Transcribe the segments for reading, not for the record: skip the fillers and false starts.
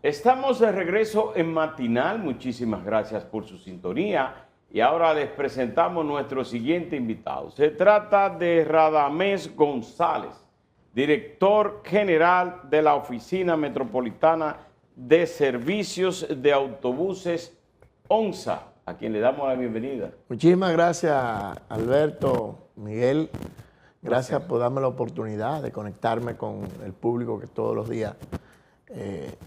Estamos de regreso en Matinal. Muchísimas gracias por su sintonía. Y ahora les presentamos nuestro siguiente invitado. Se trata de Radamés González, director general de la Oficina Metropolitana de Servicios de Autobuses ONSA, a quien le damos la bienvenida. Muchísimas gracias, Alberto, Miguel. Gracias por darme la oportunidad de conectarme con el público que todos los días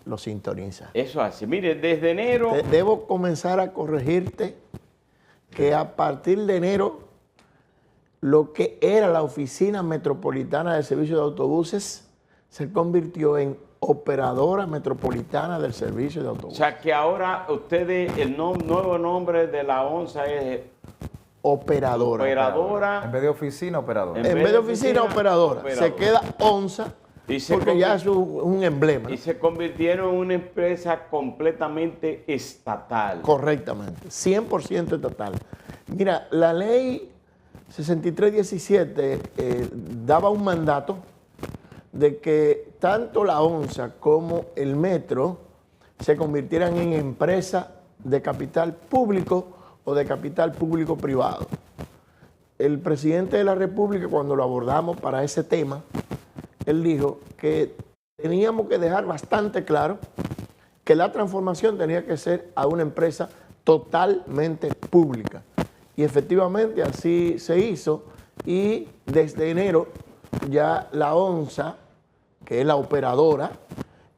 lo sintoniza. Eso así. Mire, desde enero... Debo comenzar a corregirte que a partir de enero lo que era la Oficina Metropolitana de Servicios de Autobuses se convirtió en Operadora Metropolitana del Servicio de Autobuses. O sea que ahora ustedes, el nuevo nombre de la ONSA es... Operadora. Operadora. En vez de oficina, operadora. En vez de oficina, operadora. Se queda ONSA porque ya es un emblema. Y se convirtieron en una empresa completamente estatal. Correctamente, 100% estatal. Mira, la ley 6317 daba un mandato de que tanto la ONSA como el Metro se convirtieran en empresa de capital público o de capital público-privado. El presidente de la República, cuando lo abordamos para ese tema, él dijo que teníamos que dejar bastante claro que la transformación tenía que ser a una empresa totalmente pública. Y efectivamente así se hizo y desde enero ya la ONSA, que es la operadora,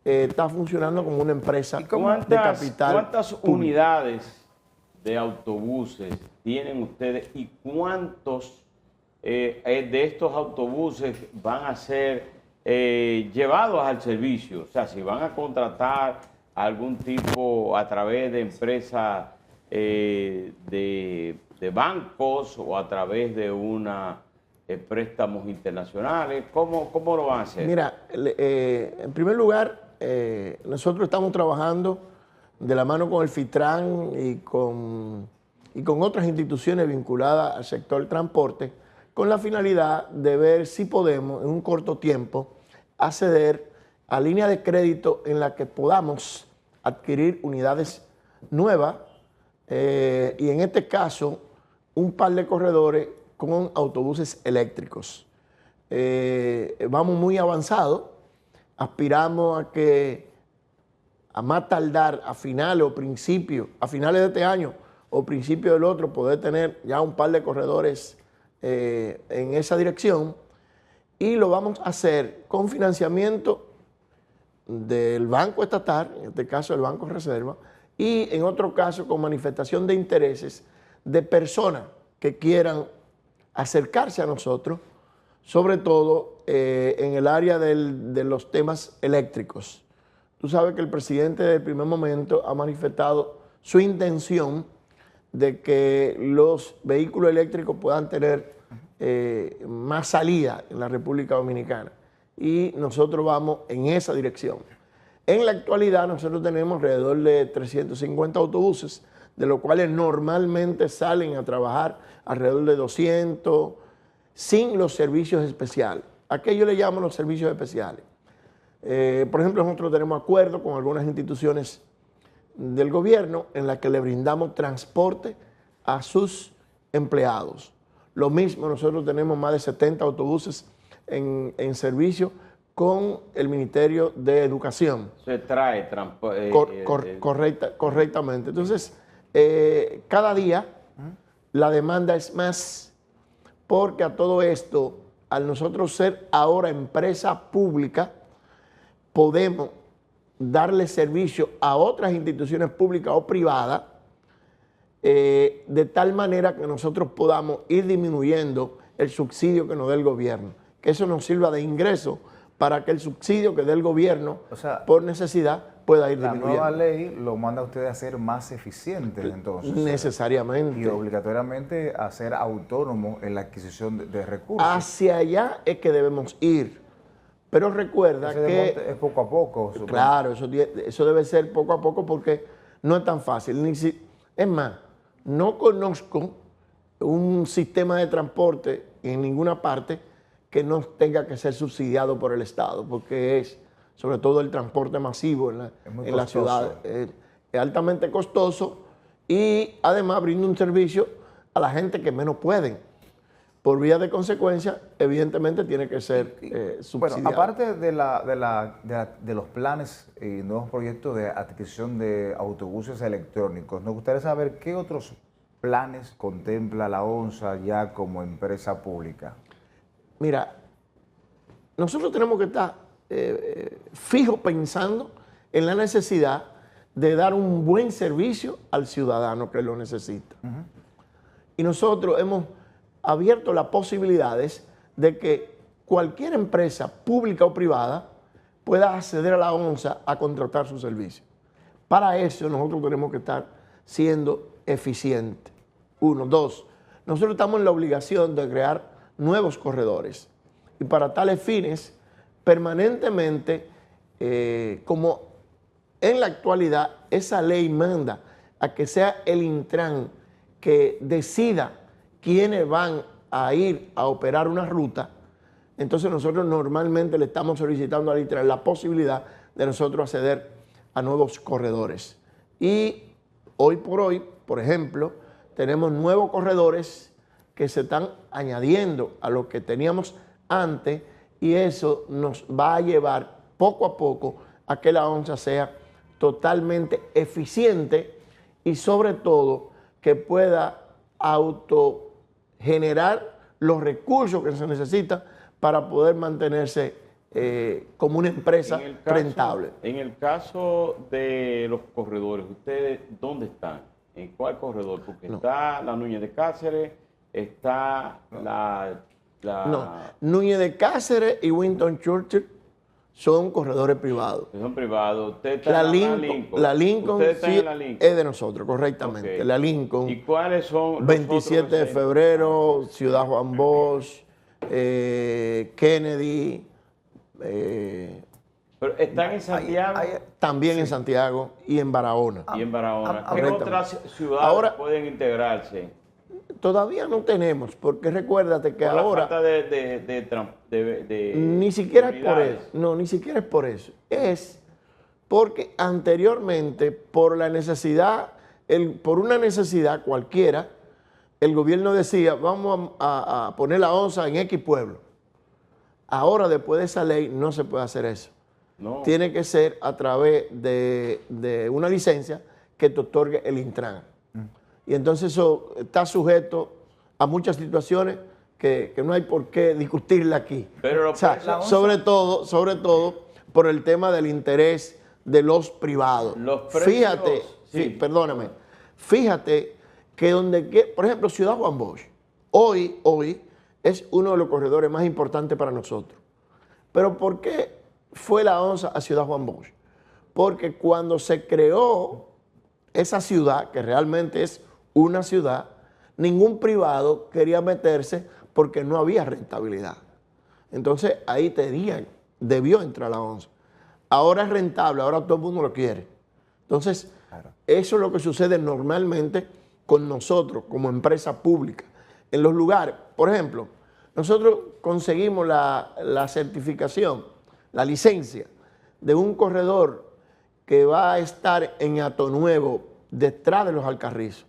está funcionando como una empresa de capital ¿Cuántas público. unidades de autobuses tienen ustedes y cuántos de estos autobuses van a ser llevados al servicio? O sea, si van a contratar algún tipo a través de empresas de bancos o a través de préstamos internacionales, ¿cómo lo van a hacer? Mira, en primer lugar, nosotros estamos trabajando de la mano con el FITRAN y con otras instituciones vinculadas al sector transporte, con la finalidad de ver si podemos en un corto tiempo acceder a líneas de crédito en las que podamos adquirir unidades nuevas y en este caso un par de corredores con autobuses eléctricos. Vamos muy avanzados, aspiramos a que a más tardar a finales de este año o principios del otro, poder tener ya un par de corredores en esa dirección, y lo vamos a hacer con financiamiento del Banco Estatal, en este caso el Banco Reserva, y en otro caso con manifestación de intereses de personas que quieran acercarse a nosotros, sobre todo en el área de los temas eléctricos. Tú sabes que el presidente desde el primer momento ha manifestado su intención de que los vehículos eléctricos puedan tener más salida en la República Dominicana y nosotros vamos en esa dirección. En la actualidad nosotros tenemos alrededor de 350 autobuses, de los cuales normalmente salen a trabajar alrededor de 200, sin los servicios especiales. ¿A qué yo le llamo los servicios especiales? Por ejemplo, nosotros tenemos acuerdos con algunas instituciones del gobierno en las que le brindamos transporte a sus empleados. Lo mismo, nosotros tenemos más de 70 autobuses en servicio con el Ministerio de Educación. Se trae correctamente. Entonces, cada día la demanda es más, porque a todo esto, al nosotros ser ahora empresa pública, podemos darle servicio a otras instituciones públicas o privadas de tal manera que nosotros podamos ir disminuyendo el subsidio que nos dé el gobierno, que eso nos sirva de ingreso para que el subsidio que dé el gobierno, o sea, por necesidad, pueda ir disminuyendo. La nueva ley lo manda a ustedes a ser más eficientes, entonces. Necesariamente. Y obligatoriamente a ser autónomos en la adquisición de recursos. Hacia allá es que debemos ir. Pero recuerda que... es poco a poco. Supongo. Claro, eso debe ser poco a poco porque no es tan fácil. Es más, no conozco un sistema de transporte en ninguna parte que no tenga que ser subsidiado por el Estado, porque es sobre todo el transporte masivo en la ciudad. Es altamente costoso y además brinda un servicio a la gente que menos pueden. Por vía de consecuencia, evidentemente tiene que ser subsidiado. Bueno, aparte de los planes y nuevos proyectos de adquisición de autobuses electrónicos, nos gustaría saber qué otros planes contempla la ONSA ya como empresa pública. Mira, nosotros tenemos que estar fijos pensando en la necesidad de dar un buen servicio al ciudadano que lo necesita. Y nosotros hemos abierto las posibilidades de que cualquier empresa pública o privada pueda acceder a la ONSA a contratar su servicio. Para eso nosotros tenemos que estar siendo eficientes. 1, 2, nosotros estamos en la obligación de crear nuevos corredores y para tales fines permanentemente, como en la actualidad esa ley manda a que sea el Intran que decida quiénes van a ir a operar una ruta, entonces nosotros normalmente le estamos solicitando al Intran la posibilidad de nosotros acceder a nuevos corredores. Y hoy por hoy, por ejemplo, tenemos nuevos corredores que se están añadiendo a lo que teníamos antes y eso nos va a llevar poco a poco a que la ONSA sea totalmente eficiente y sobre todo que pueda autogenerar los recursos que se necesitan para poder mantenerse como una empresa rentable. En el caso de los corredores, ¿ustedes dónde están? ¿En cuál corredor? Porque está la Núñez de Cáceres, está Núñez de Cáceres y Winston Churchill son corredores privados. Son privados. Usted está la Lincoln sí es de nosotros, correctamente. Okay. La Lincoln. ¿Y cuáles son los 27 de febrero, Ciudad Juan Bosch, Kennedy. Pero están en Santiago. También en Santiago y en Barahona. Y en Barahona. ¿Qué otras ciudades pueden integrarse? Todavía no tenemos, porque recuérdate que por ahora... La falta ni siquiera es por eso. No, ni siquiera es por eso. Es porque anteriormente, por la necesidad, por una necesidad cualquiera, el gobierno decía, vamos a poner la ONSA en X pueblo. Ahora, después de esa ley, no se puede hacer eso. No. Tiene que ser a través de una licencia que te otorgue el Intran. Y entonces eso está sujeto a muchas situaciones que no hay por qué discutirla aquí. Pero sobre todo por el tema del interés de los privados. Los precios, fíjate, sí, perdóname, fíjate que por ejemplo, Ciudad Juan Bosch, hoy es uno de los corredores más importantes para nosotros. Pero ¿por qué fue la ONSA a Ciudad Juan Bosch? Porque cuando se creó esa ciudad, que realmente es una ciudad, ningún privado quería meterse porque no había rentabilidad. Entonces ahí debió entrar la ONSA. Ahora es rentable, ahora todo el mundo lo quiere. Entonces, eso es lo que sucede normalmente con nosotros como empresa pública. En los lugares, por ejemplo, nosotros conseguimos la certificación, la licencia de un corredor que va a estar en Atonuevo, detrás de los Alcarrizos.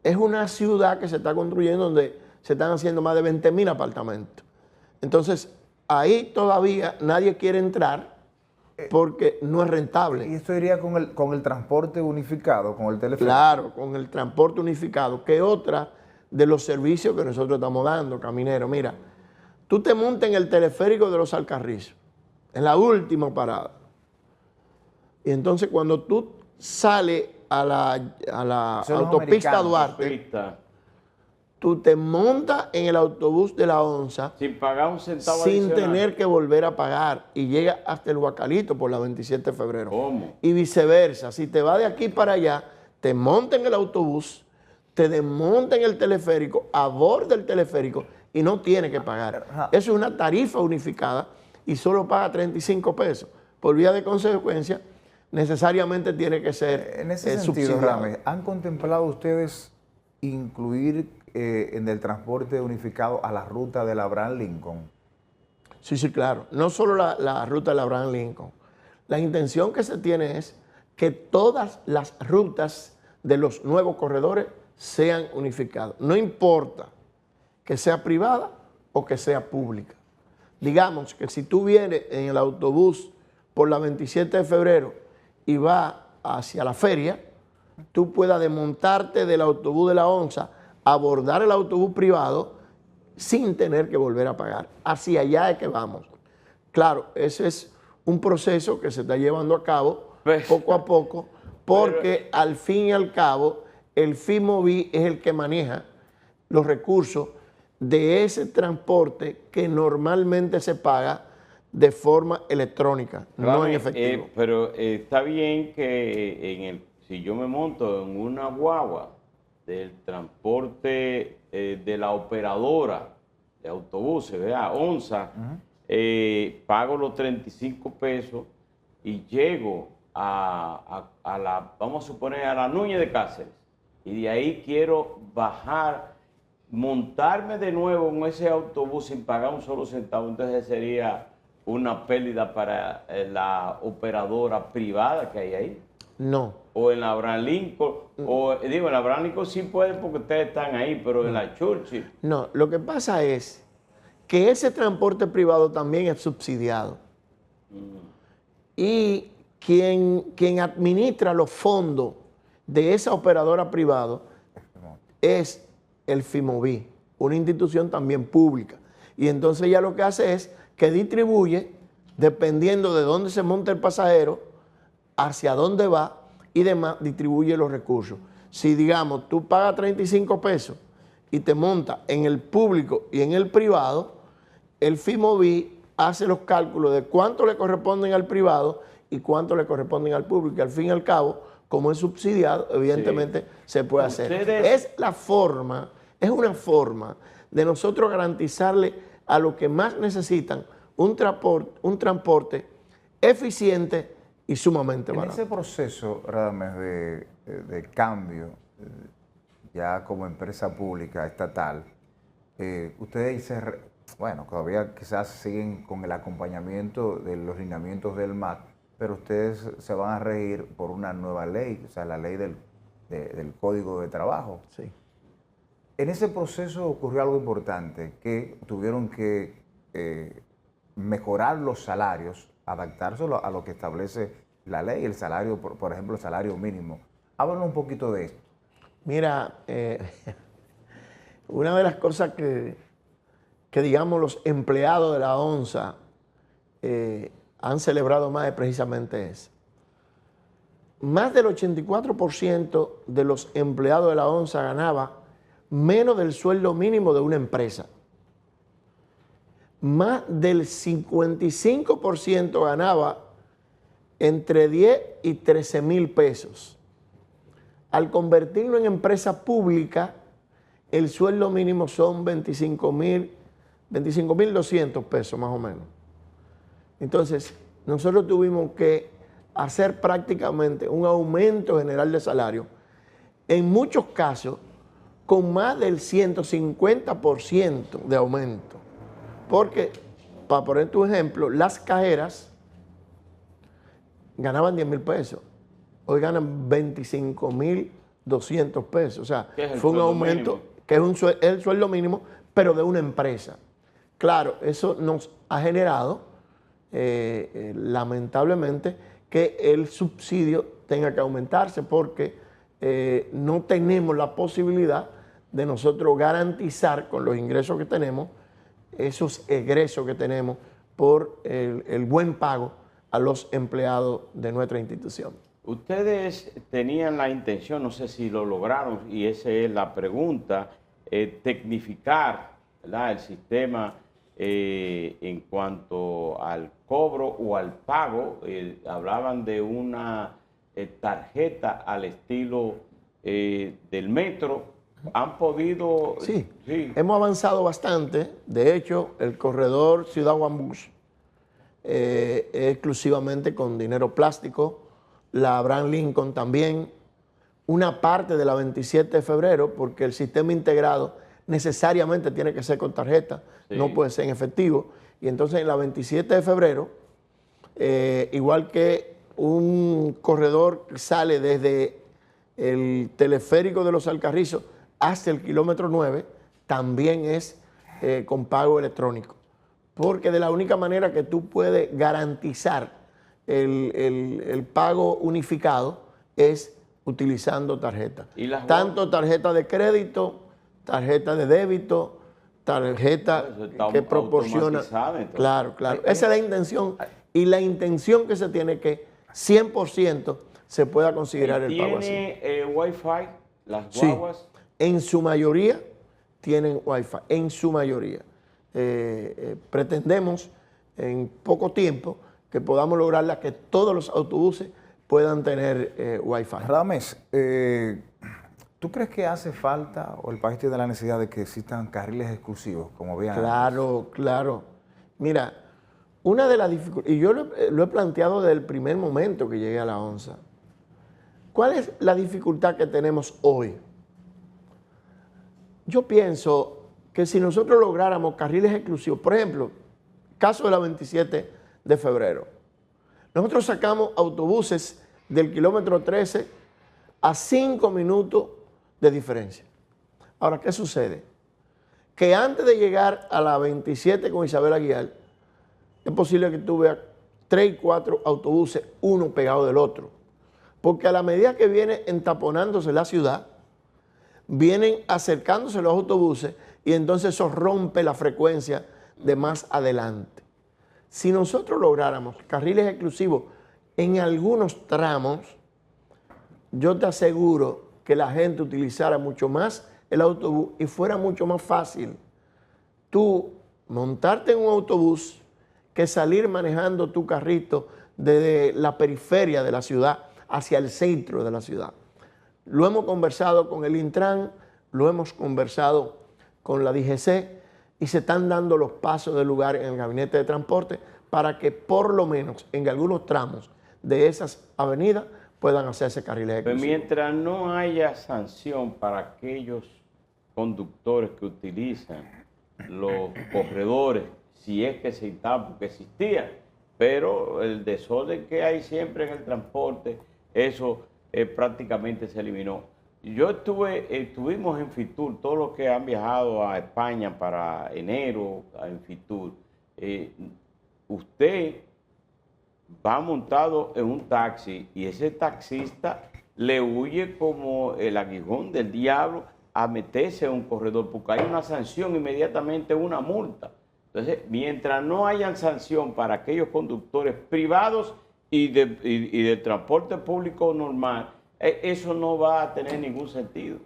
Es una ciudad que se está construyendo donde se están haciendo más de 20,000 apartamentos. Entonces, ahí todavía nadie quiere entrar porque no es rentable. ¿Y esto iría con el transporte unificado, con el teleférico? Claro, con el transporte unificado, que es otra de los servicios que nosotros estamos dando, caminero. Mira, tú te montas en el teleférico de los Alcarrizos, en la última parada. Y entonces cuando tú sales a la autopista Duarte, tú te montas en el autobús de la ONSA sin pagar un centavo sin adicional, tener que volver a pagar y llega hasta el Huacalito por la 27 de febrero. ¿Cómo? Y viceversa, si te vas de aquí para allá, te montas en el autobús, te desmontas en el teleférico, aborda el teleférico y no tienes que pagar. Eso es una tarifa unificada y solo paga 35 pesos. Por vía de consecuencia, necesariamente tiene que ser en ese sentido, Rames, ¿han contemplado ustedes incluir en el transporte unificado a la ruta de la Abraham Lincoln? Sí, sí, claro. No solo la ruta de Abraham Lincoln. La intención que se tiene es que todas las rutas de los nuevos corredores sean unificadas. No importa que sea privada o que sea pública. Digamos que si tú vienes en el autobús por la 27 de febrero y vas hacia la feria, tú puedas desmontarte del autobús de la ONSA, abordar el autobús privado sin tener que volver a pagar. Hacia allá es que vamos. Claro, ese es un proceso que se está llevando a cabo poco a poco, porque al fin y al cabo el FIMOVI es el que maneja los recursos de ese transporte que normalmente se paga de forma electrónica, no en efectivo. Pero está bien que si yo me monto en una guagua del transporte de la operadora de autobuses, ¿verdad? ONSA, pago los 35 pesos y llego a la, vamos a suponer, a la Núñez de Cáceres, y de ahí quiero bajar, montarme de nuevo en ese autobús sin pagar un solo centavo, entonces sería una pérdida para la operadora privada que hay ahí. No. O en la Abraham Lincoln, o digo, en la Abraham Lincoln sí pueden porque ustedes están ahí, pero en la Churchill. No, lo que pasa es que ese transporte privado también es subsidiado. Y quien administra los fondos de esa operadora privada es el FIMOVI, una institución también pública. Y entonces ya lo que hace es que distribuye, dependiendo de dónde se monta el pasajero, hacia dónde va y demás, distribuye los recursos. Si, digamos, tú pagas 35 pesos y te montas en el público y en el privado, el FIMOVI hace los cálculos de cuánto le corresponden al privado y cuánto le corresponden al público. Y al fin y al cabo, como es subsidiado, evidentemente se puede hacer. Es la forma, es una forma de nosotros garantizarle a los que más necesitan un transporte eficiente y sumamente barato. En ese proceso, Radamés, de cambio, ya como empresa pública estatal, ustedes bueno, todavía quizás siguen con el acompañamiento de los lineamientos del MAT, pero ustedes se van a regir por una nueva ley, o sea, la ley del Código de Trabajo. Sí. En ese proceso ocurrió algo importante, que tuvieron que mejorar los salarios, adaptarse a lo que establece la ley, el salario, por ejemplo, el salario mínimo. Háblanos un poquito de esto. Mira, una de las cosas que digamos los empleados de la ONSA han celebrado más es precisamente eso. Más del 84% de los empleados de la ONSA ganaba menos del sueldo mínimo de una empresa. Más del 55% ganaba entre 10 y 13 mil pesos. Al convertirlo en empresa pública, el sueldo mínimo son 25.200 pesos más o menos. Entonces, nosotros tuvimos que hacer prácticamente un aumento general de salario, en muchos casos con más del 150% de aumento. Porque, para poner tu ejemplo, las cajeras ganaban 10 mil pesos, hoy ganan 25.200 pesos. O sea, fue un aumento mínimo, que es el sueldo mínimo, pero de una empresa. Claro, eso nos ha generado, lamentablemente, que el subsidio tenga que aumentarse porque no tenemos la posibilidad de nosotros garantizar con los ingresos que tenemos, esos egresos que tenemos por el buen pago a los empleados de nuestra institución. Ustedes tenían la intención, no sé si lo lograron, y esa es la pregunta, tecnificar, ¿verdad?, el sistema en cuanto al cobro o al pago. Hablaban de una tarjeta al estilo del metro. ¿Han podido? Sí, hemos avanzado bastante. De hecho, el corredor Ciudad Juan Bosch es exclusivamente con dinero plástico. La Abraham Lincoln también. Una parte de la 27 de febrero, porque el sistema integrado necesariamente tiene que ser con tarjeta, no puede ser en efectivo. Y entonces en la 27 de febrero, igual que un corredor que sale desde el teleférico de los Alcarrizos hasta el kilómetro 9, también es con pago electrónico. Porque de la única manera que tú puedes garantizar el pago unificado es utilizando tarjeta. Tanto tarjeta de crédito, tarjeta de débito, tarjeta que proporciona. Claro, claro. Esa es la intención. Y la intención que se tiene que 100% se pueda considerar el pago así. ¿Tiene Wi-Fi las guaguas? Sí, en su mayoría tienen Wi-Fi, en su mayoría. Pretendemos en poco tiempo que podamos lograr que todos los autobuses puedan tener Wi-Fi. Radamés, ¿tú crees que hace falta o el país tiene la necesidad de que existan carriles exclusivos, como vean? Claro, claro. Mira, una de las dificultades, y yo lo he planteado desde el primer momento que llegué a la ONSA, ¿cuál es la dificultad que tenemos hoy? Yo pienso que si nosotros lográramos carriles exclusivos, por ejemplo, caso de la 27 de febrero, nosotros sacamos autobuses del kilómetro 13 a 5 minutos de diferencia. Ahora, ¿qué sucede? Que antes de llegar a la 27 con Isabel Aguilar, es posible que tú veas 3 y 4 autobuses, uno pegado del otro. Porque a la medida que viene entaponándose la ciudad, vienen acercándose los autobuses y entonces eso rompe la frecuencia de más adelante. Si nosotros lográramos carriles exclusivos en algunos tramos, yo te aseguro que la gente utilizara mucho más el autobús y fuera mucho más fácil tú montarte en un autobús que salir manejando tu carrito desde la periferia de la ciudad hacia el centro de la ciudad. Lo hemos conversado con el Intran, lo hemos conversado con la DGC y se están dando los pasos del lugar en el Gabinete de Transporte para que por lo menos en algunos tramos de esas avenidas puedan hacerse carriles exclusivos. Pero mientras no haya sanción para aquellos conductores que utilizan los corredores, si es que se está, porque existía, pero el desorden que hay siempre en el transporte, eso prácticamente se eliminó. Estuvimos en Fitur, todos los que han viajado a España para enero, en Fitur, usted va montado en un taxi y ese taxista le huye como el aguijón del diablo a meterse en un corredor, porque hay una sanción inmediatamente, una multa. Entonces, mientras no haya sanción para aquellos conductores privados y de transporte público normal, eso no va a tener ningún sentido.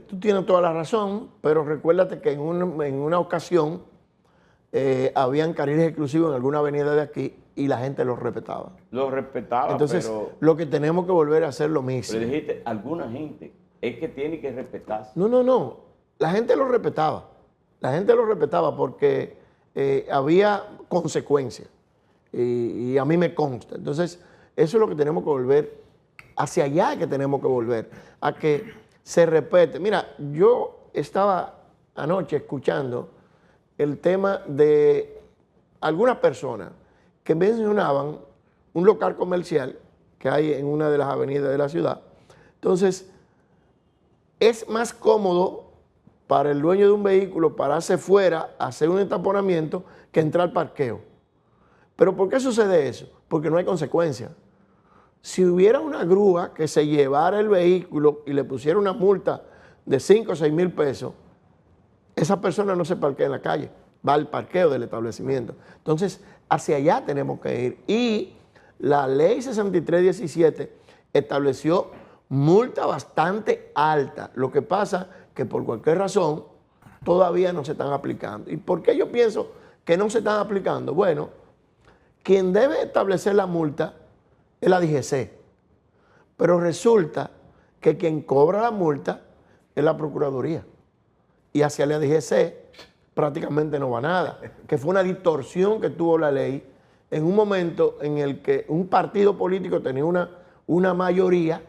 Tú tienes toda la razón, pero recuérdate que en una ocasión habían carriles exclusivos en alguna avenida de aquí y la gente los respetaba. Los respetaba, entonces, pero... lo que tenemos que volver a hacer lo mismo. Pero dijiste, alguna gente, es que tiene que respetarse. No. La gente lo respetaba. La gente lo respetaba porque había consecuencias. Y a mí me consta. Entonces, eso es lo que tenemos que volver, hacia allá que tenemos que volver, a que se respete. Mira, yo estaba anoche escuchando el tema de algunas personas que mencionaban un local comercial que hay en una de las avenidas de la ciudad. Entonces, es más cómodo para el dueño de un vehículo pararse fuera, hacer un entaponamiento, que entrar al parqueo. ¿Pero por qué sucede eso? Porque no hay consecuencia. Si hubiera una grúa que se llevara el vehículo y le pusiera una multa de 5 o 6 mil pesos, esa persona no se parquea en la calle, va al parqueo del establecimiento. Entonces, hacia allá tenemos que ir. Y la ley 6317 estableció multa bastante alta. Lo que pasa que por cualquier razón todavía no se están aplicando. ¿Y por qué yo pienso que no se están aplicando? Bueno, quien debe establecer la multa es la DGC. Pero resulta que quien cobra la multa es la Procuraduría. Y hacia la DGC prácticamente no va nada. Que fue una distorsión que tuvo la ley en un momento en el que un partido político tenía una mayoría,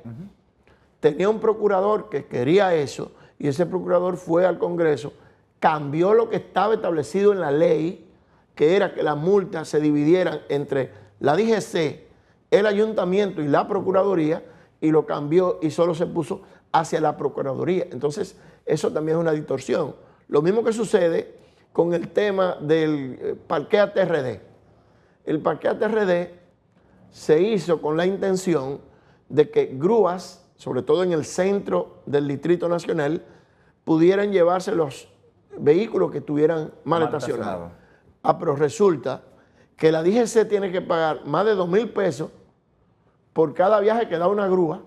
tenía un procurador que quería eso, y ese procurador fue al Congreso, cambió lo que estaba establecido en la ley que era que las multas se dividieran entre la DGC, el ayuntamiento y la procuraduría, y lo cambió y solo se puso hacia la procuraduría. Entonces, eso también es una distorsión. Lo mismo que sucede con el tema del Parquéate RD. El Parquéate RD se hizo con la intención de que grúas, sobre todo en el centro del Distrito Nacional, pudieran llevarse los vehículos que estuvieran mal estacionados. Pero resulta que la DGC tiene que pagar más de 2.000 pesos por cada viaje que da una grúa.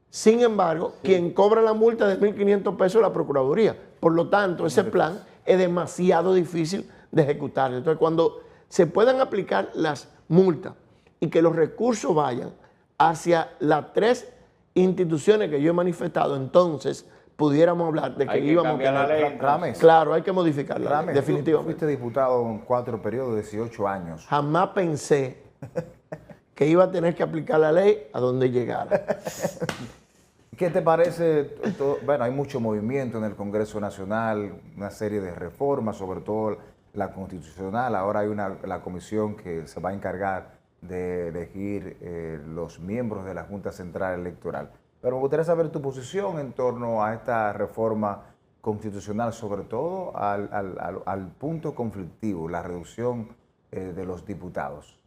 Sin embargo, quien cobra la multa es de 1.500 pesos es la Procuraduría. Por lo tanto, ese plan es demasiado difícil de ejecutar. Entonces, cuando se puedan aplicar las multas y que los recursos vayan hacia las 3 instituciones que yo he manifestado, entonces pudiéramos hablar de que íbamos a cambiar la ley. Rames, claro, hay que modificar la ley, Tú definitivamente. fuiste diputado en 4 periodos, 18 años. Jamás pensé que iba a tener que aplicar la ley a donde llegara. ¿Qué te parece? Bueno, hay mucho movimiento en el Congreso Nacional, una serie de reformas, sobre todo la constitucional. Ahora hay la comisión que se va a encargar de elegir los miembros de la Junta Central Electoral. Pero me gustaría saber tu posición en torno a esta reforma constitucional, sobre todo al punto conflictivo, la reducción de los diputados.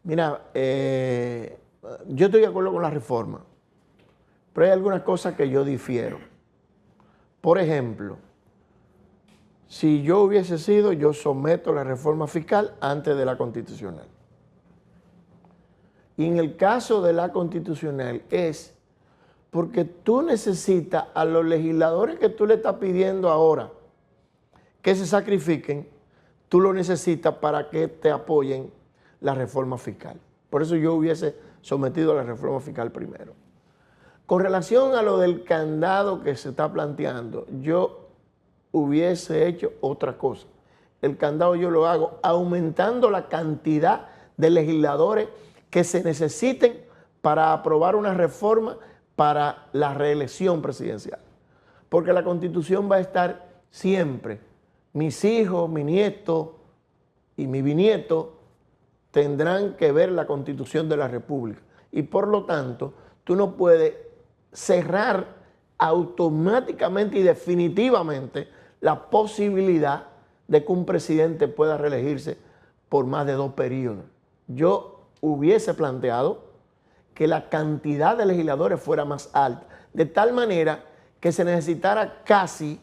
Mira, yo estoy de acuerdo con la reforma, pero hay algunas cosas que yo difiero. Por ejemplo, si yo hubiese sido, yo someto la reforma fiscal antes de la constitucional. Y en el caso de la constitucional es porque tú necesitas a los legisladores que tú le estás pidiendo ahora que se sacrifiquen, tú lo necesitas para que te apoyen la reforma fiscal. Por eso yo hubiese sometido a la reforma fiscal primero. Con relación a lo del candado que se está planteando, yo hubiese hecho otra cosa. El candado yo lo hago aumentando la cantidad de legisladores que se necesiten para aprobar una reforma para la reelección presidencial. Porque la Constitución va a estar siempre. Mis hijos, mi nieto y mi bisnieto tendrán que ver la Constitución de la República. Y por lo tanto, tú no puedes cerrar automáticamente y definitivamente la posibilidad de que un presidente pueda reelegirse por más de 2 periodos. Yo hubiese planteado que la cantidad de legisladores fuera más alta, de tal manera que se necesitara casi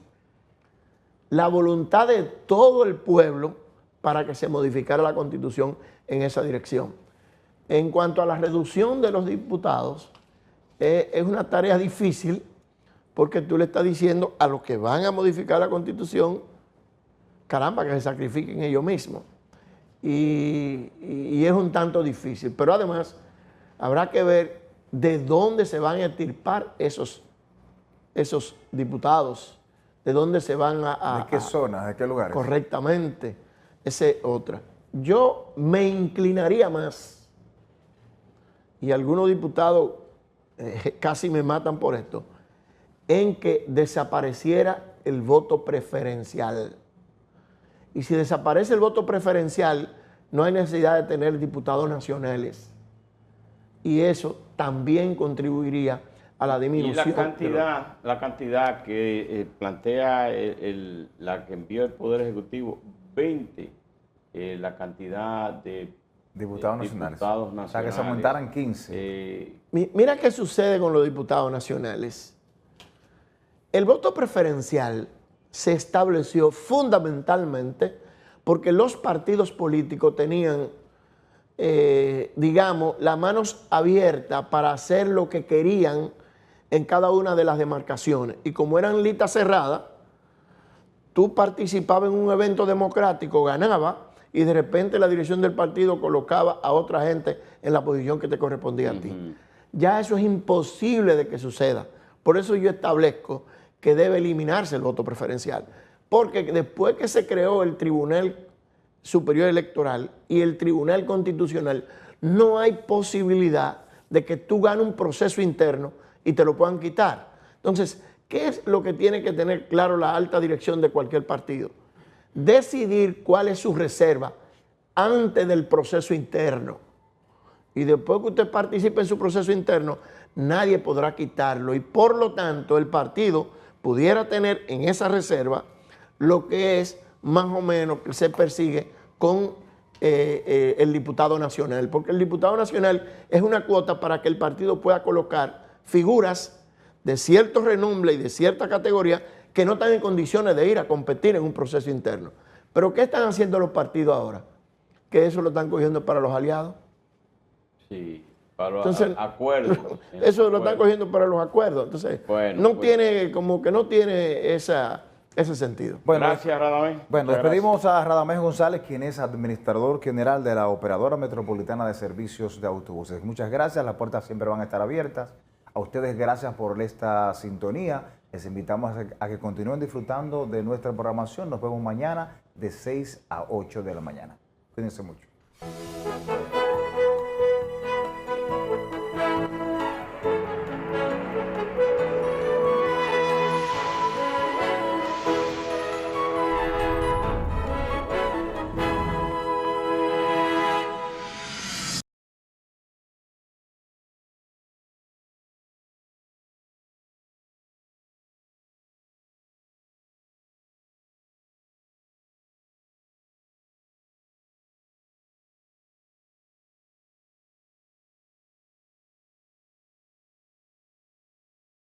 la voluntad de todo el pueblo para que se modificara la Constitución en esa dirección. En cuanto a la reducción de los diputados, es una tarea difícil porque tú le estás diciendo a los que van a modificar la Constitución, caramba, que se sacrifiquen ellos mismos. Y es un tanto difícil, pero además habrá que ver de dónde se van a extirpar esos diputados, de dónde se van ¿De qué zonas, de qué lugares? Correctamente, esa es otra. Yo me inclinaría más, y algunos diputados casi me matan por esto, en que desapareciera el voto preferencial. Y si desaparece el voto preferencial, no hay necesidad de tener diputados nacionales. Y eso también contribuiría a la disminución. Y la cantidad que plantea la que envió el Poder Ejecutivo, 20, la cantidad de diputados nacionales. O sea, que se aumentaran 15. Mira qué sucede con los diputados nacionales. El voto preferencial se estableció fundamentalmente porque los partidos políticos tenían, digamos, las manos abiertas para hacer lo que querían en cada una de las demarcaciones. Y como eran listas cerradas, tú participabas en un evento democrático, ganabas, y de repente la dirección del partido colocaba a otra gente en la posición que te correspondía a ti. Ya eso es imposible de que suceda. Por eso yo establezco que debe eliminarse el voto preferencial. Porque después que se creó el Tribunal Superior Electoral y el Tribunal Constitucional, no hay posibilidad de que tú ganes un proceso interno y te lo puedan quitar. Entonces, ¿qué es lo que tiene que tener claro la alta dirección de cualquier partido? decidir cuál es su reserva antes del proceso interno. Y después que usted participe en su proceso interno, nadie podrá quitarlo. Y por lo tanto, el partido pudiera tener en esa reserva lo que es más o menos que se persigue con el diputado nacional. Porque el diputado nacional es una cuota para que el partido pueda colocar figuras de cierto renombre y de cierta categoría que no están en condiciones de ir a competir en un proceso interno. Pero ¿qué están haciendo los partidos ahora? Que eso lo están cogiendo para los aliados. Sí, para los Entonces, acuerdos. Eso lo están cogiendo para los acuerdos. Entonces, Bueno, no pues. tiene, como que no tiene ese sentido. Bueno, Gracias, Radamés. Bueno, Muchas despedimos a Radamés González, quien es administrador general de la Operadora Metropolitana de Servicios de Autobuses. Muchas gracias, las puertas siempre van a estar abiertas. A ustedes gracias por esta sintonía. Les invitamos a que continúen disfrutando de nuestra programación. Nos vemos mañana de 6 a 8 de la mañana. Cuídense mucho.